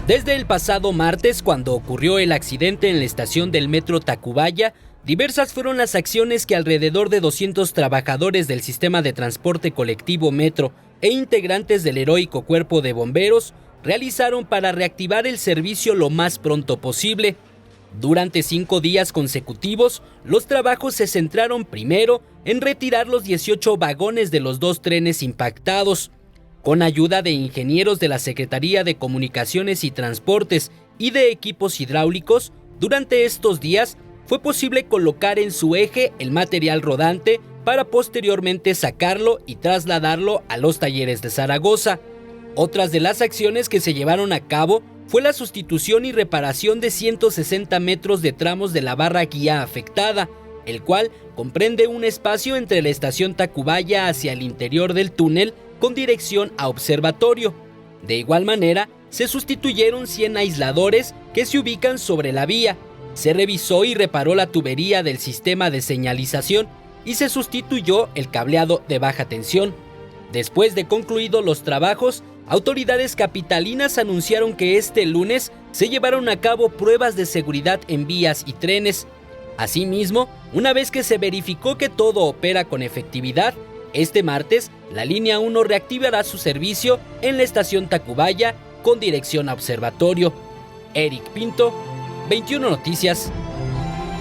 Desde el pasado martes, cuando ocurrió el accidente en la estación del metro Tacubaya, diversas fueron las acciones que alrededor de 200 trabajadores del sistema de transporte colectivo Metro e integrantes del heroico cuerpo de bomberos realizaron para reactivar el servicio lo más pronto posible. Durante 5 días consecutivos, los trabajos se centraron primero en retirar los 18 vagones de los 2 trenes impactados. Con ayuda de ingenieros de la Secretaría de Comunicaciones y Transportes y de equipos hidráulicos, durante estos días fue posible colocar en su eje el material rodante para posteriormente sacarlo y trasladarlo a los talleres de Zaragoza. Otras de las acciones que se llevaron a cabo fue la sustitución y reparación de 160 metros de tramos de la barra guía afectada, el cual comprende un espacio entre la estación Tacubaya hacia el interior del túnel con dirección a Observatorio. De igual manera, se sustituyeron 100 aisladores que se ubican sobre la vía, se revisó y reparó la tubería del sistema de señalización y se sustituyó el cableado de baja tensión. Después de concluidos los trabajos, autoridades capitalinas anunciaron que este lunes se llevaron a cabo pruebas de seguridad en vías y trenes. Asimismo, una vez que se verificó que todo opera con efectividad, este martes, la línea 1 reactivará su servicio en la estación Tacubaya con dirección a Observatorio. Eric Pinto, 21 Noticias.